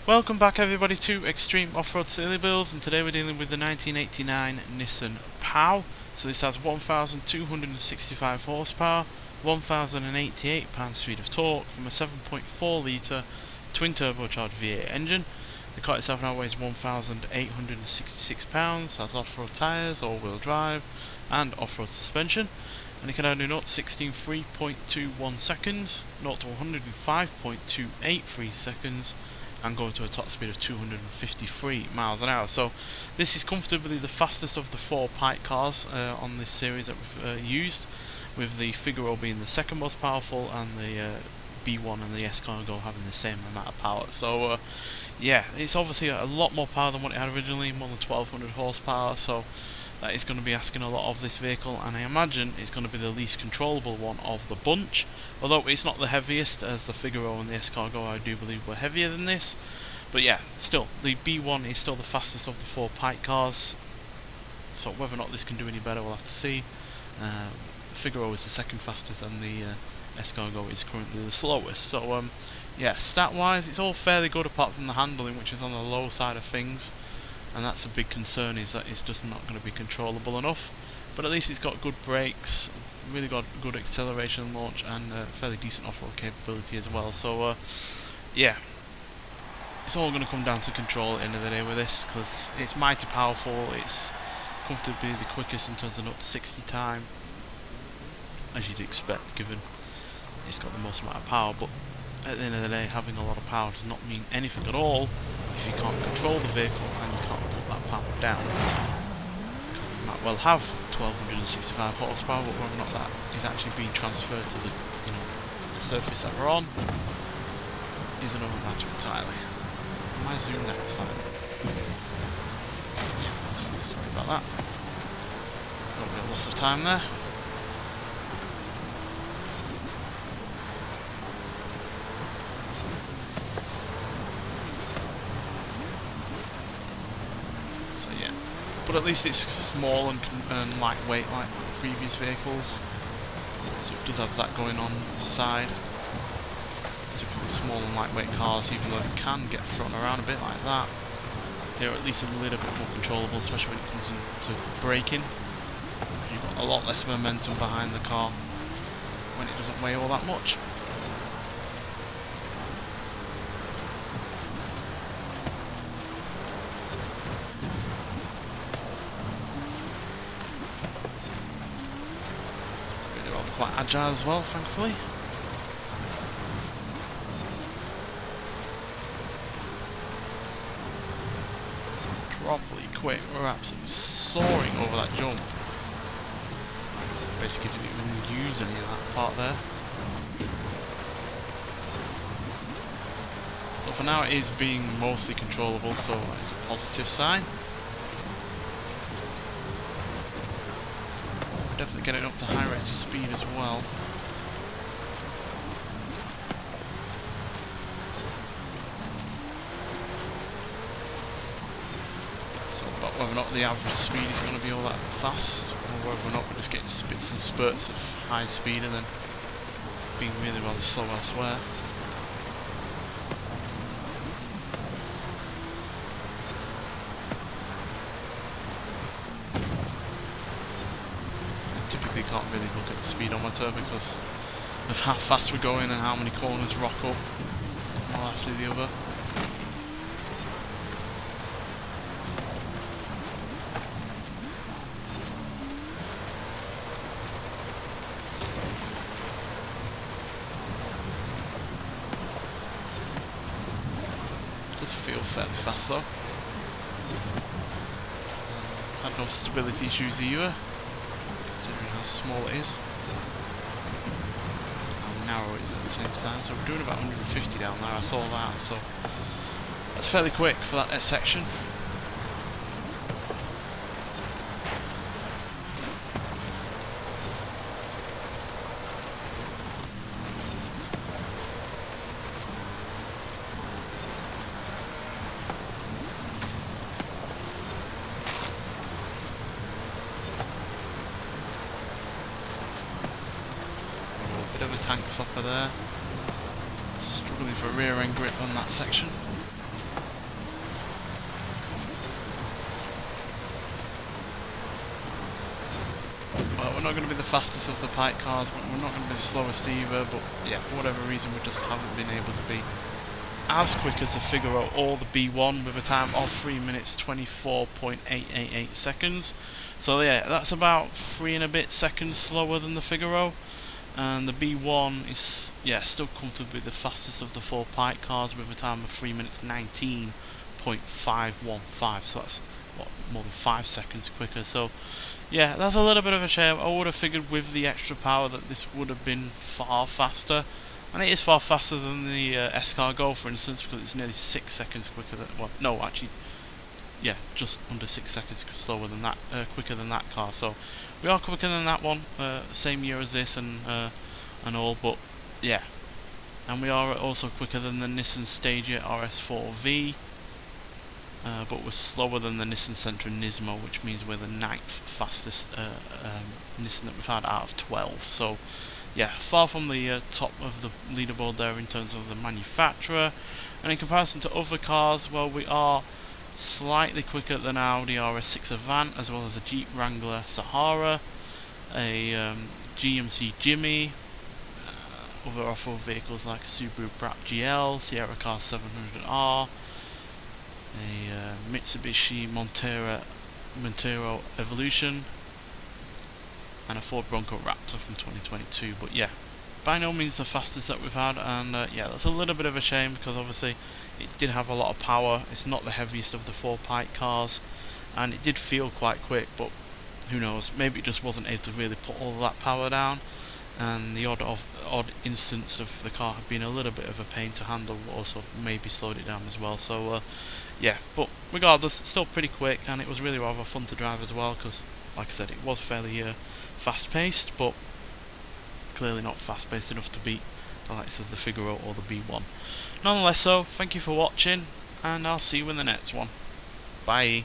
Welcome back everybody to Extreme Off-Road Silly Builds, and today we're dealing with the 1989 Nissan Pao. So this has 1,265 horsepower, 1,088 pounds-feet of torque from a 7.4 litre twin turbocharged V8 engine. The car itself now weighs 1,866 pounds, has off-road tyres, all-wheel drive and off-road suspension, and it can only do 0 to 60 in 3.21 seconds, 0 to 100 in 5.283 seconds, and go to a top speed of 253 miles an hour. So this is comfortably the fastest of the 4 Pike cars on this series that we've used, with the Figaro being the second most powerful and the B1 and the S-Cargo having the same amount of power. So yeah, it's obviously a lot more power than what it had originally, more than 1200 horsepower, so that is going to be asking a lot of this vehicle, and I imagine it's going to be the least controllable one of the bunch. Although it's not the heaviest, as the Figaro and the S-Cargo I do believe were heavier than this. But yeah, still, the B1 is still the fastest of the 4 Pike cars, so whether or not this can do any better we'll have to see. The Figaro is the second fastest and the S-Cargo is currently the slowest. So yeah, stat wise it's all fairly good apart from the handling, which is on the low side of things. And that's a big concern, is that it's just not going to be controllable enough. But at least it's got good brakes, really got good acceleration launch, and fairly decent off-road capability as well. So yeah, it's all going to come down to control at the end of the day with this, because it's mighty powerful. It's comfortably the quickest in terms of 0 to 60 time, as you'd expect, given it's got the most amount of power. But at the end of the day, having a lot of power does not mean anything at all if you can't control the vehicle and you can't put that power down. You might well have 1265 horsepower, but whether or not that is actually being transferred to the surface that we're on is another matter entirely. Am I zoomed out slightly? Yeah, sorry about that. Got a bit of loss of time there. But at least it's small and lightweight like the previous vehicles, so it does have that going on the side. Typically small and lightweight cars, even though they can get thrown around a bit like that, they're at least a little bit more controllable, especially when it comes into braking. You've got a lot less momentum behind the car when it doesn't weigh all that much. Quite agile as well, thankfully. Properly quick. We're absolutely soaring over that jump. Basically didn't even use any of that part there. So for now it is being mostly controllable, so it's a positive sign. Definitely getting up to high rates of speed as well. So about whether or not the average speed is going to be all that fast, or whether or not we're just getting spits and spurts of high speed and then being really rather slow elsewhere. Typically can't really look at the speedometer because of how fast we're going and how many corners rock up one after the other. It does feel fairly fast though. Had no stability issues either, considering how small it is, how narrow it is at the same time. So we're doing about 150 down there, I saw that, so that's fairly quick for that section. Bit of a tank stopper there. Struggling for rear end grip on that section. we're not going to be the fastest of the Pike cars, but we're not going to be the slowest either, but yeah, for whatever reason we just haven't been able to be as quick as the Figaro or the B1 with a time of 3 minutes 24.888 seconds. So yeah, that's about 3 and a bit seconds slower than the Figaro, and the B1 is still comfortably the fastest of the 4 Pike cars with a time of 3 minutes 19.515. So that's more than 5 seconds quicker. So yeah, that's a little bit of a shame. I would have figured with the extra power that this would have been far faster. And it is far faster than the S-Car Go, for instance, because it's nearly 6 seconds quicker than, well, no, actually, yeah, just under 6 seconds slower than that, quicker than that car. So we are quicker than that one, same year as this and all, but yeah. And we are also quicker than the Nissan Stagia RS4V, but we're slower than the Nissan Sentra Nismo, which means we're the 9th fastest Nissan that we've had out of 12. So yeah, far from the top of the leaderboard there in terms of the manufacturer. And in comparison to other cars, well, we are slightly quicker than Audi RS6 Avant, as well as a Jeep Wrangler Sahara, a GMC Jimmy, other off-road vehicles like a Subaru Brat GL, Sierra Car 700R, a Mitsubishi Montero Evolution, and a Ford Bronco Raptor from 2022. But yeah, by no means the fastest that we've had, and yeah, that's a little bit of a shame because obviously it did have a lot of power. It's not the heaviest of the 4 Pike cars, and it did feel quite quick, but who knows, maybe it just wasn't able to really put all of that power down, and the odd instance of the car had been a little bit of a pain to handle, also maybe slowed it down as well. So yeah, but regardless, still pretty quick, and it was really rather fun to drive as well, because like I said, it was fairly fast-paced, but clearly not fast-paced enough to beat the likes of the Figaro or the B1. Nonetheless, so thank you for watching, and I'll see you in the next one. Bye.